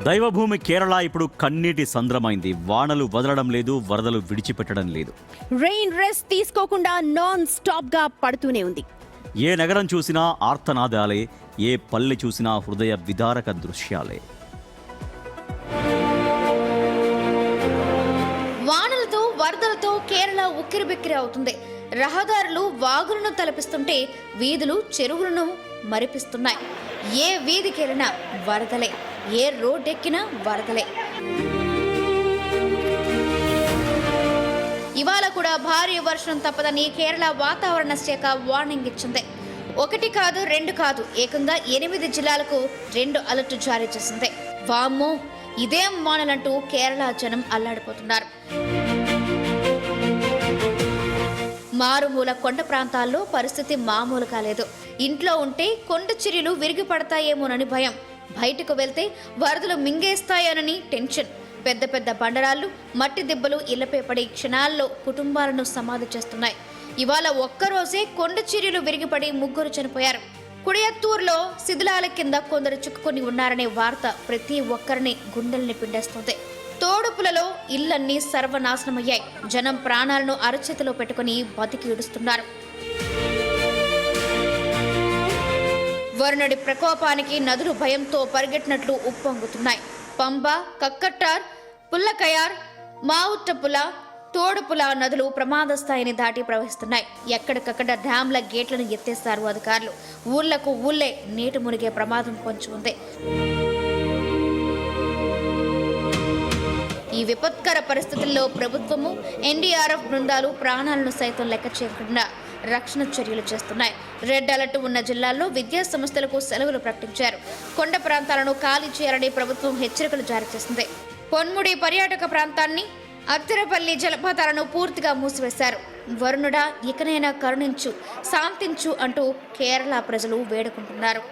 దైవభూమి కేరళ ఇప్పుడు కన్నీటి సంద్రమైంది. వానలు వదలడం లేదు, వరదలు విడిచిపెట్టడం లేదు. రెయిన్ రెస్ట్ తీసుకోకుండా నాన్ స్టాప్ గా పడుతూనే ఉంది. ఏ నగరం చూసినా ఆర్తనాదాలే, ఏ పల్లె చూసినా హృదయ విదారక దృశ్యాలే. వానలతో వరదలతో కేరళ ఉక్కిరిబిక్కిరి అవుతుంది. రహదారులు వాగులను తలపిస్తుంటే వీధులు చెరువులను మరిపిస్తున్నాయి. ఏ వీధికెళ్ళినా వరదలే, ఏ రోడ్డెక్కినా వరదలే. ఇవాళ కూడా భారీ వర్షం తప్పదని కేరళ వాతావరణ శాఖ వార్నింగ్ ఇచ్చింది. 1 కాదు 2 కాదు, ఏకంగా 8 జిల్లాలకు రెడ్ అలర్ట్ జారీ చేసింది. వామ్మో, ఇదేం వానలంటూ కేరళ జనం అల్లాడిపోతున్నారు. మారుమూల కొండ ప్రాంతాల్లో పరిస్థితి మామూలు కాలేదు. ఇంట్లో ఉంటే కొండ చర్యలు విరిగి పడతాయేమోనని భయం, బయటకు వెళ్తే వరదలు మింగేస్తాయోనని టెన్షన్. పెద్ద పెద్ద బండరాళ్ళు, మట్టి దిబ్బలు ఇళ్లపై పడి క్షణాల్లో కుటుంబాలను సమాధి చేస్తున్నాయి. ఇవాళ ఒక్కరోజే కొండ చర్యలు విరిగిపడి 3 చనిపోయారు. కుడియత్తూరులో శిథిలాల కింద కొందరు చిక్కుకొని ఉన్నారనే వార్త ప్రతి ఒక్కరిని గుండెల్ని పిండేస్తుంది. తోడుపులలో ఇళ్లన్నీ సర్వనాశనమయ్యాయి. జనం ప్రాణాలను అరచేతిలో పెట్టుకుని బతికి ఇడుస్తున్నారు. వరుణుడి ప్రకోపానికి నదులు భయంతో పరిగెట్టినట్లు ఉప్పొంగుతున్నాయి. పంబ, కక్కట్టార్, పుల్లకయార్, మావుట్టపుల, తోడుపుల నదులు ప్రమాద స్థాయిని దాటి ప్రవహిస్తున్నాయి. ఎక్కడికక్కడ డ్యాంల గేట్లను ఎత్తేస్తారు అధికారులు. ఊళ్లకు ఊళ్లే నీటి మునిగే ప్రమాదం పొంచి ఉంది. ఈ విపత్కర పరిస్థితుల్లో ప్రభుత్వము, ఎన్డీఆర్ఎఫ్ బృందాలు ప్రాణాలను సైతం లెక్క చేయకుండా రక్షణ చర్యలు చేస్తున్నాయి. రెడ్ అలర్ట్ ఉన్న జిల్లాల్లో విద్యా సంస్థలకు సెలవులు ప్రకటించారు. కొండ ప్రాంతాలను ఖాళీ చేయాలని ప్రభుత్వం హెచ్చరికలు జారీ చేసింది. పొన్ముడి పర్యాటక ప్రాంతాన్ని, అత్తిరపల్లి జలపాతాలను పూర్తిగా మూసివేశారు. వరుణుడా, ఇకనైనా కరుణించు, శాంతించు అంటూ కేరళ ప్రజలు వేడుకుంటున్నారు.